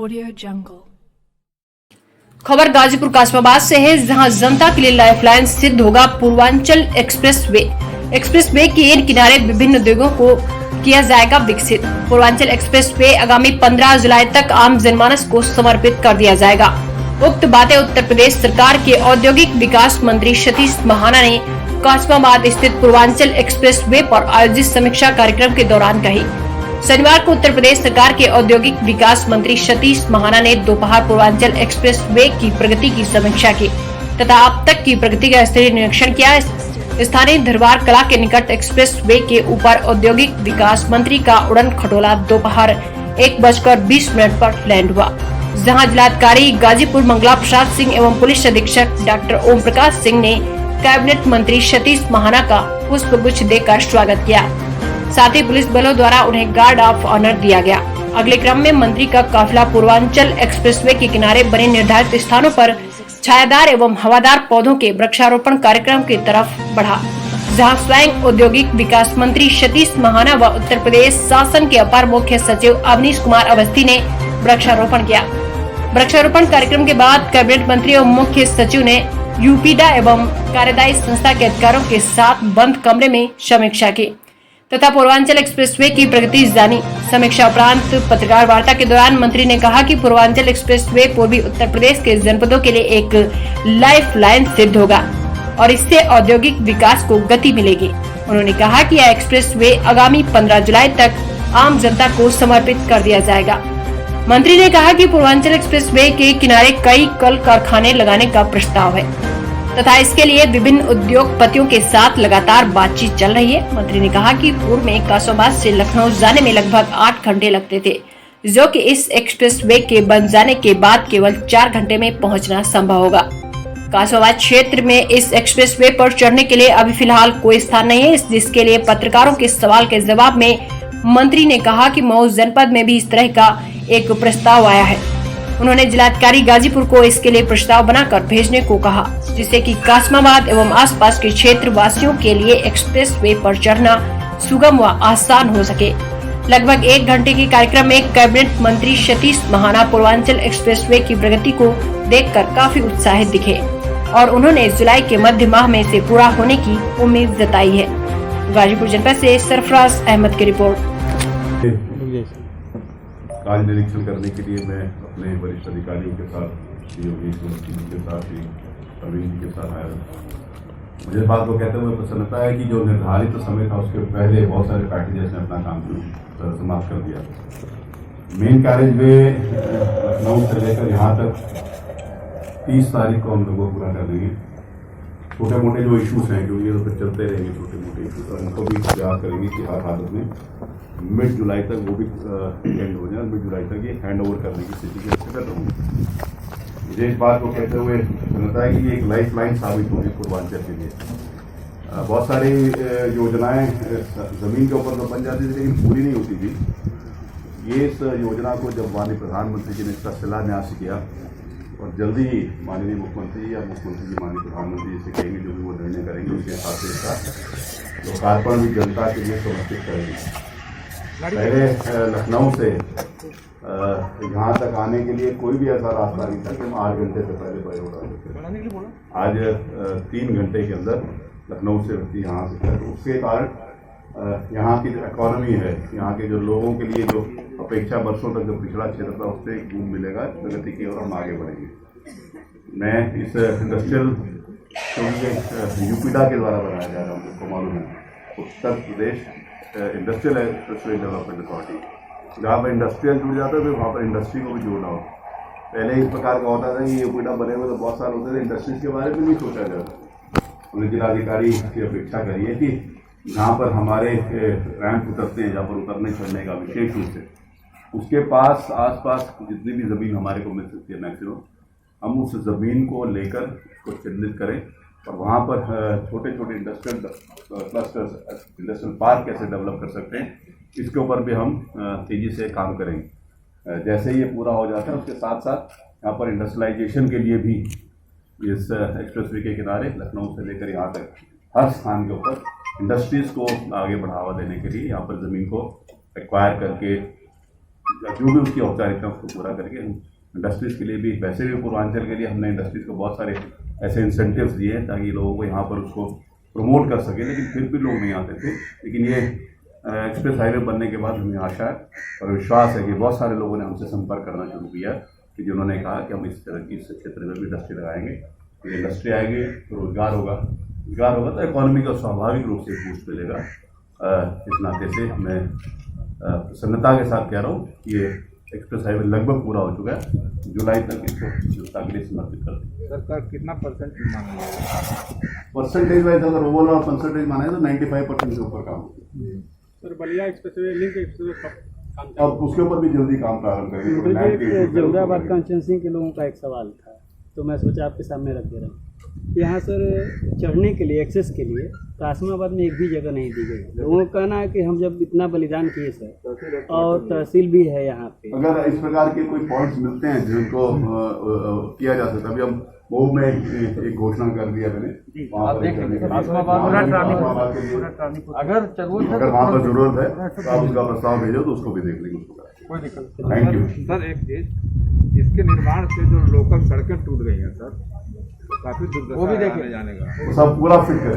Audio Jungle। खबर गाजीपुर कासमाबाद से है, जहां जनता के लिए लाइफलाइन सिद्ध होगा पूर्वांचल एक्सप्रेसवे। एक्सप्रेसवे के इन किनारे विभिन्न उद्योगों को किया जाएगा विकसित। पूर्वांचल एक्सप्रेसवे आगामी 15 जुलाई तक आम जनमानस को समर्पित कर दिया जाएगा। उक्त बातें उत्तर प्रदेश सरकार के औद्योगिक विकास मंत्री सतीश महाना ने कासमाबाद स्थित पूर्वांचल एक्सप्रेसवे पर आयोजित समीक्षा कार्यक्रम के दौरान कही। शनिवार को उत्तर प्रदेश सरकार के औद्योगिक विकास मंत्री सतीश महाना ने दोपहर पूर्वांचल एक्सप्रेसवे की प्रगति की समीक्षा की तथा अब तक की प्रगति का स्तरीय निरीक्षण किया। स्थानीय दरबार कला के निकट एक्सप्रेसवे के ऊपर औद्योगिक विकास मंत्री का उड़न खटोला दोपहर 1:20 पर लैंड हुआ, जहां जिलाधिकारी गाजीपुर मंगला प्रसाद सिंह एवं पुलिस अधीक्षक डॉक्टर ओम प्रकाश सिंह ने कैबिनेट मंत्री सतीश महाना का पुष्प गुच्छ देकर स्वागत किया। साथ ही पुलिस बलों द्वारा उन्हें गार्ड ऑफ ऑनर दिया गया। अगले क्रम में मंत्री का काफिला पूर्वांचल एक्सप्रेसवे के किनारे बने निर्धारित स्थानों पर छायादार एवं हवादार पौधों के वृक्षारोपण कार्यक्रम की तरफ बढ़ा, जहां स्वयं औद्योगिक विकास मंत्री सतीश महाना व उत्तर प्रदेश शासन के अपर मुख्य सचिव अवनीश कुमार अवस्थी ने वृक्षारोपण किया। वृक्षारोपण कार्यक्रम के बाद कैबिनेट मंत्री एवं मुख्य सचिव ने यूपीडा एवं कार्यदायी संस्था के अधिकारियों के साथ बंद कमरे में समीक्षा की तथा पूर्वांचल एक्सप्रेसवे की प्रगति जानी। समीक्षा उपरांत पत्रकार वार्ता के दौरान मंत्री ने कहा कि पूर्वांचल एक्सप्रेसवे पूर्वी उत्तर प्रदेश के जनपदों के लिए एक लाइफलाइन सिद्ध होगा और इससे औद्योगिक विकास को गति मिलेगी। उन्होंने कहा कि यह एक्सप्रेसवे आगामी 15 जुलाई तक आम जनता को समर्पित कर दिया जाएगा। मंत्री ने कहा कि पूर्वांचल एक्सप्रेसवे के किनारे कई कल कारखाने लगाने का प्रस्ताव है तथा इसके लिए विभिन्न उद्योगपतियों के साथ लगातार बातचीत चल रही है। मंत्री ने कहा कि पूर्व में कासमाबाद से लखनऊ जाने में लगभग 8 घंटे लगते थे, जो कि इस एक्सप्रेसवे के बन जाने के बाद केवल 4 घंटे में पहुंचना संभव होगा। कासमाबाद क्षेत्र में इस एक्सप्रेसवे पर चढ़ने के लिए अभी फिलहाल कोई स्थान नहीं है, जिसके लिए पत्रकारों के सवाल के जवाब में मंत्री ने कहा कि मऊ जनपद में भी इस तरह का एक प्रस्ताव आया है। उन्होंने जिलाधिकारी गाजीपुर को इसके लिए प्रस्ताव बनाकर भेजने को कहा, जिससे कि कासमाबाद एवं आसपास के क्षेत्र वासियों के लिए एक्सप्रेसवे पर चढ़ना सुगम व आसान हो सके। लगभग 1 घंटे के कार्यक्रम में कैबिनेट मंत्री सतीश महाना पूर्वांचल एक्सप्रेसवे की प्रगति को देखकर काफी उत्साहित दिखे और उन्होंने जुलाई के मध्य माह में इसे पूरा होने की उम्मीद जताई है। गाजीपुर जनपद से सरफराज अहमद की रिपोर्ट। कार्य निरीक्षण करने के लिए मैं अपने वरिष्ठ अधिकारियों के साथ योगेश के साथ ही अरविंद के साथ आया। मुझे बात को कहते हुए प्रसन्नता है कि जो निर्धारित समय था उसके पहले बहुत सारे पैकेजेस ने अपना काम समाप्त कर दिया। मेन कैरेज वे लखनऊ से लेकर यहाँ तक 30 तारीख को हम लोगों को पूरा कर देंगे। छोटे मोटे जो इश्यूज हैं क्योंकि तो फिर चलते रहेंगे छोटे मोटे इश्यूज, और उनको भी प्रयास करेंगे कि हर हालत में मिड जुलाई तक वो भी एंड हो जाए। मिड जुलाई तक ये हैंड ओवर करने की स्थिति के कर रहा हूँ। मुझे इस बात को कहते हुए सुनता है कि ये एक लाइफ लाइन साबित होगी पूर्वांचल के लिए। बहुत सारी योजनाएं ज़मीन के ऊपर तो बन जाती थी लेकिन पूरी नहीं होती थी। ये इस योजना को जब माननीय प्रधानमंत्री जी ने इसका शिलान्यास किया और जल्दी ही माननीय मुख्यमंत्री या मुख्यमंत्री जी माननीय प्रधानमंत्री जी से कहेंगे जो भी वो निर्णय करेंगे उसके हिसाब से इसका लोकार्पण भी जनता के लिए समर्पित करेंगे। पहले लखनऊ से यहाँ तक आने के लिए कोई भी ऐसा रास्ता नहीं था कि हम 8 घंटे से पहले बाय रोड आते थे। आज 3 घंटे के अंदर लखनऊ से व्यक्ति यहाँ से, उसके कारण यहाँ की जो इकॉनमी है, यहाँ के जो लोगों के लिए जो अपेक्षा वर्षों तक जो पिछड़ा क्षेत्र था उससे एक बूम मिलेगा, प्रगति की ओर हम आगे बढ़ेंगे। मैं इस इंडस्ट्रियल यूपीडा के द्वारा बनाया जा रहा हूँ, आपको मालूम है, Uttar Pradesh industrial development authority. जहाँ पर इंडस्ट्रियल जुड़ जाता है तो वहाँ पर इंडस्ट्री को भी जोड़ना हो। पहले इस प्रकार का होता था कि यूपीडा बने हुए तो बहुत साल होते थे, इंडस्ट्रीज के बारे में नहीं सोचा जाता। उन्हें जिलाधिकारी की अपेक्षा करिए कि जहाँ पर हमारे रैंप उतरते हैं, जहाँ पर उतरने चढ़ने का विशेष रूप से उसके पास आसपास जितनी भी ज़मीन हमारे को मिल सकती है मैक्सिमम, हम उस ज़मीन को लेकर उसको चिन्हित करें और वहाँ पर छोटे छोटे इंडस्ट्रियल क्लस्टर्स, इंडस्ट्रियल पार्क कैसे डेवलप कर सकते हैं, इसके ऊपर भी हम तेज़ी से काम करेंगे। जैसे ये पूरा हो जाता है उसके साथ साथ यहाँ पर इंडस्ट्रियलाइजेशन के लिए भी इस एक्सप्रेसवे के किनारे लखनऊ से लेकर यहाँ तक हर स्थान के ऊपर इंडस्ट्रीज़ को आगे बढ़ावा देने के लिए यहाँ पर ज़मीन को एक्वायर करके जो भी उसकी औपचारिकता उसको पूरा करके हम इंडस्ट्रीज़ के लिए भी, वैसे भी पूर्वांचल के लिए हमने इंडस्ट्रीज़ को बहुत सारे ऐसे इंसेंटिव्स दिए हैं ताकि लोगों को यहाँ पर उसको प्रमोट कर सके, लेकिन फिर भी लोग नहीं आते थे। लेकिन ये एक्सप्रेस हाईवे बनने के बाद हमें आशा है और विश्वास है कि बहुत सारे लोगों ने हमसे संपर्क करना शुरू किया कि जिन्होंने कहा कि हम इस तरह की इस क्षेत्र में भी इंडस्ट्री लगाएंगे, तो इंडस्ट्री आएगी तो रोजगार होगा तो इकॉनमी को स्वाभाविक रूप से बूस्ट मिलेगा। इस नाते से मैं प्रसन्नता के साथ कह रहा हूँ कि ये एक्सप्रेस हाईवे लगभग पूरा हो चुका है। जुलाई तक इसको जनता के लिए समर्पित कर देंगे। सरकार कितना परसेंट मांग रही है? परसेंटेज वाइज अगर ओवरऑल परसेंटेज माना है तो 95% से ऊपर काम होता है। Sir Ballia expressway, link expressway कब काम अब उसके ऊपर भी जल्दी काम प्रारंभ करेंगे। जोगाबाद कॉन्स्टिट्यूंसी के लोगों का एक सवाल था, तो मैं सोचा आपके सामने रख दे रहा हूँ। यहाँ सर चढ़ने के लिए, एक्सेस के लिए कासमाबाद में एक भी जगह नहीं दी गई। लोगों का कहना है कि हम जब इतना बलिदान किए सर, और तहसील भी है यहाँ पे, अगर इस प्रकार के कोई पॉइंट्स मिलते हैं जिनको किया जा सकता है, अभी हम मऊ में एक घोषणा कर दिया मैंने, अगर वहाँ पर जरूरत है तो आप उसका प्रस्ताव भेजो तो उसको भी देख लेंगे, उसको कोई दिक्कत। Thank you. सर एक चीज, इसके निर्माण से जो लोकल सड़कें टूट गई हैं सर, काफी दुर्दशा है आने जाने का। सब पूरा फिट करें।